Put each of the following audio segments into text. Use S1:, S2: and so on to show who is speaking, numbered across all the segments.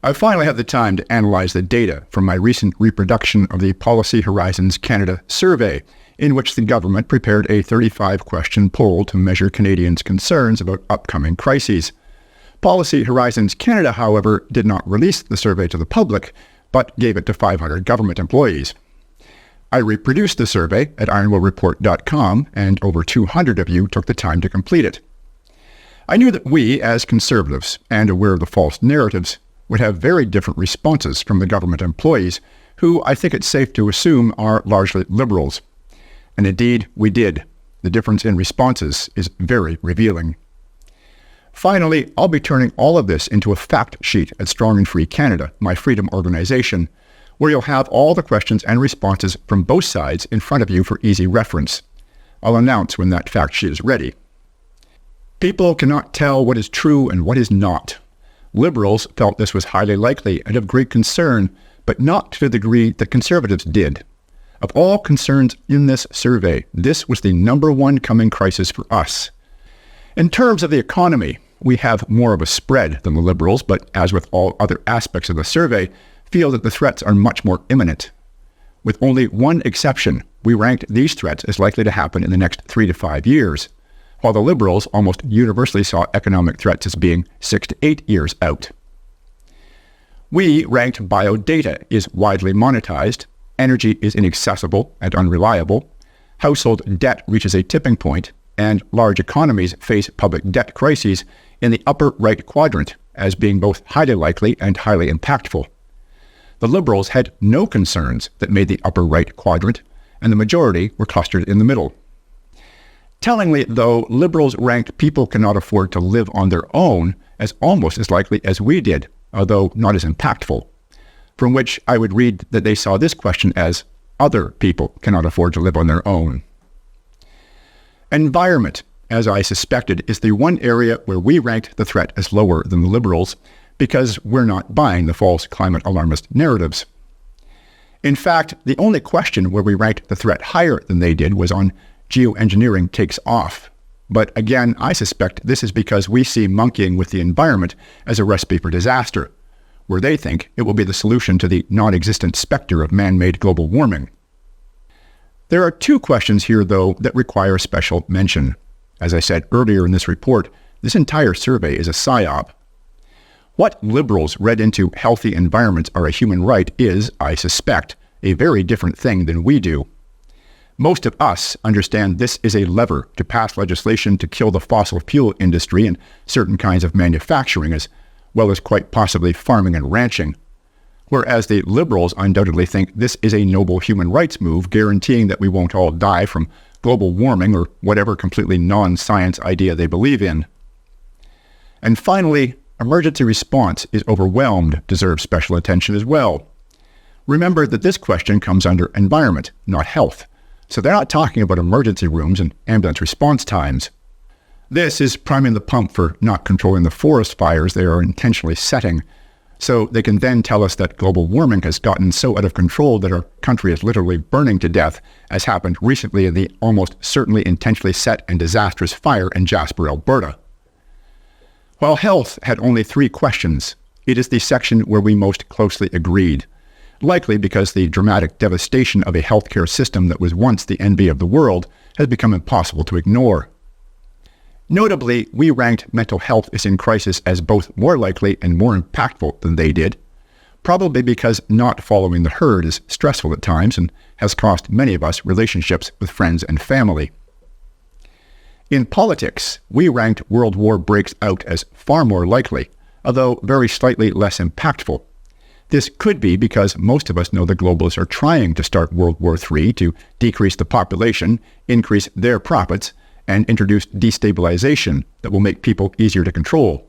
S1: I finally had the time to analyze the data from my recent reproduction of the Policy Horizons Canada survey, in which the government prepared a 35-question poll to measure Canadians' concerns about upcoming crises. Policy Horizons Canada, however, did not release the survey to the public, but gave it to 500 government employees. I reproduced the survey at ironwillreport.com, and over 200 of you took the time to complete it. I knew that we, as Conservatives, and aware of the false narratives, would have very different responses from the government employees, who I think it's safe to assume are largely Liberals. And indeed, we did. The difference in responses is very revealing. Finally, I'll be turning all of this into a fact sheet at Strong and Free Canada, my freedom organization, where you'll have all the questions and responses from both sides in front of you for easy reference. I'll announce when that fact sheet is ready. People cannot tell what is true and what is not. Liberals felt this was highly likely and of great concern, but not to the degree that Conservatives did. Of all concerns in this survey, this was the number one coming crisis for us. In terms of the economy, we have more of a spread than the Liberals, but as with all other aspects of the survey, feel that the threats are much more imminent. With only one exception, we ranked these threats as likely to happen in the next 3 to 5 years, while the Liberals almost universally saw economic threats as being 6 to 8 years out. We ranked biodata is widely monetized, energy is inaccessible and unreliable, household debt reaches a tipping point, and large economies face public debt crises in the upper right quadrant as being both highly likely and highly impactful. The Liberals had no concerns that made the upper right quadrant, and the majority were clustered in the middle. Tellingly, though, Liberals ranked people cannot afford to live on their own as almost as likely as we did, although not as impactful, from which I would read that they saw this question as other people cannot afford to live on their own. Environment, as I suspected, is the one area where we ranked the threat as lower than the Liberals, because we're not buying the false climate alarmist narratives. In fact, the only question where we ranked the threat higher than they did was on geoengineering takes off. But again, I suspect this is because we see monkeying with the environment as a recipe for disaster, where they think it will be the solution to the non-existent specter of man-made global warming. There are two questions here, though, that require special mention. As I said earlier in this report, this entire survey is a psyop. What Liberals read into healthy environments are a human right is, I suspect, a very different thing than we do. Most of us understand this is a lever to pass legislation to kill the fossil fuel industry and certain kinds of manufacturing, as well as quite possibly farming and ranching. Whereas the Liberals undoubtedly think this is a noble human rights move guaranteeing that we won't all die from global warming or whatever completely non-science idea they believe in. And finally, emergency response is overwhelmed deserves special attention as well. Remember that this question comes under environment, not health. So they're not talking about emergency rooms and ambulance response times. This is priming the pump for not controlling the forest fires they are intentionally setting, so they can then tell us that global warming has gotten so out of control that our country is literally burning to death, as happened recently in the almost certainly intentionally set and disastrous fire in Jasper, Alberta. While health had only 3 questions, it is the section where we most closely agreed, likely because the dramatic devastation of a healthcare system that was once the envy of the world has become impossible to ignore. Notably, we ranked mental health is in crisis as both more likely and more impactful than they did, probably because not following the herd is stressful at times and has cost many of us relationships with friends and family. In politics, we ranked world war breaks out as far more likely, although very slightly less impactful. This could be because most of us know the globalists are trying to start World War III to decrease the population, increase their profits, and introduce destabilization that will make people easier to control,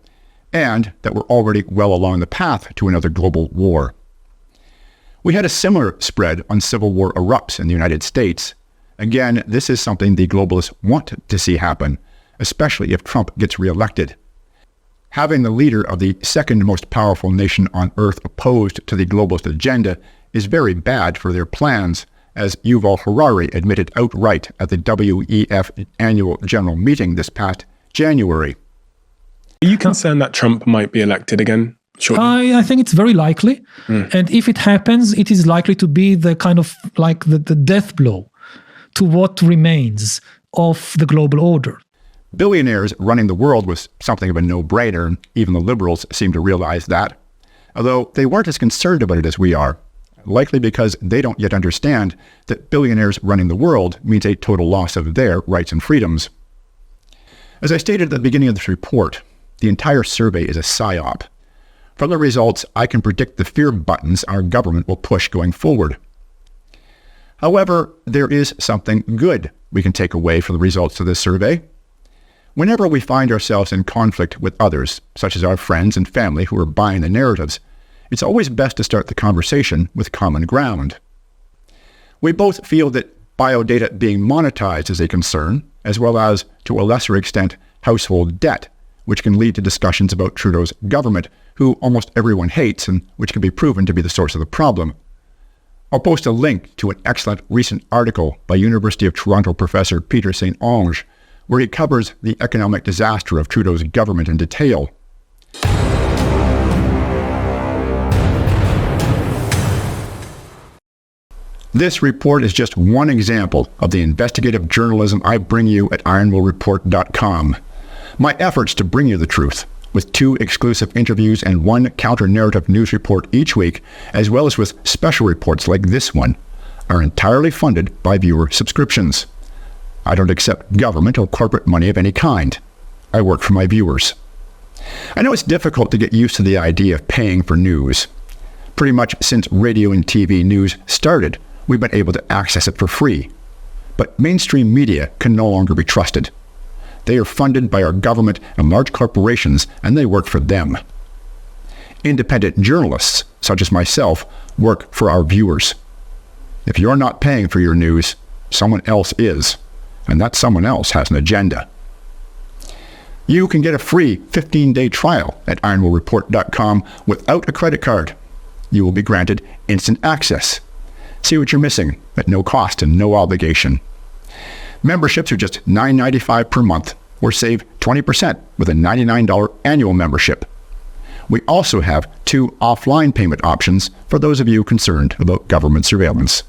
S1: and that we're already well along the path to another global war. We had a similar spread on civil war erupts in the United States. Again, this is something the globalists want to see happen, especially if Trump gets reelected. Having the leader of the second most powerful nation on earth opposed to the globalist agenda is very bad for their plans, as Yuval Harari admitted outright at the WEF annual general meeting this past January.
S2: Are you concerned that Trump might be elected again? Sure.
S3: I think it's very likely. And if it happens, it is likely to be the kind of like the death blow to what remains of the global order.
S1: Billionaires running the world was something of a no-brainer. Even the liberals seem to realize that, although they weren't as concerned about it as we are, likely because they don't yet understand that billionaires running the world means a total loss of their rights and freedoms. As I stated at the beginning of this report, the entire survey is a psyop. From the results, I can predict the fear buttons our government will push going forward. However, there is something good we can take away from the results of this survey. Whenever we find ourselves in conflict with others, such as our friends and family who are buying the narratives, it's always best to start the conversation with common ground. We both feel that biodata being monetized is a concern, as well as, to a lesser extent, household debt, which can lead to discussions about Trudeau's government, who almost everyone hates and which can be proven to be the source of the problem. I'll post a link to an excellent recent article by University of Toronto professor Peter St. Onge, where he covers the economic disaster of Trudeau's government in detail. This report is just one example of the investigative journalism I bring you at ironwillreport.com. My efforts to bring you the truth, with 2 exclusive interviews and 1 counter-narrative news report each week, as well as with special reports like this one, are entirely funded by viewer subscriptions. I don't accept government or corporate money of any kind. I work for my viewers. I know it's difficult to get used to the idea of paying for news. Pretty much since radio and TV news started, we've been able to access it for free. But mainstream media can no longer be trusted. They are funded by our government and large corporations, and they work for them. Independent journalists, such as myself, work for our viewers. If you're not paying for your news, someone else is, and that someone else has an agenda. You can get a free 15-day trial at ironwillreport.com without a credit card. You will be granted instant access. See what you're missing at no cost and no obligation. Memberships are just $9.95 per month, or save 20% with a $99 annual membership. We also have 2 offline payment options for those of you concerned about government surveillance.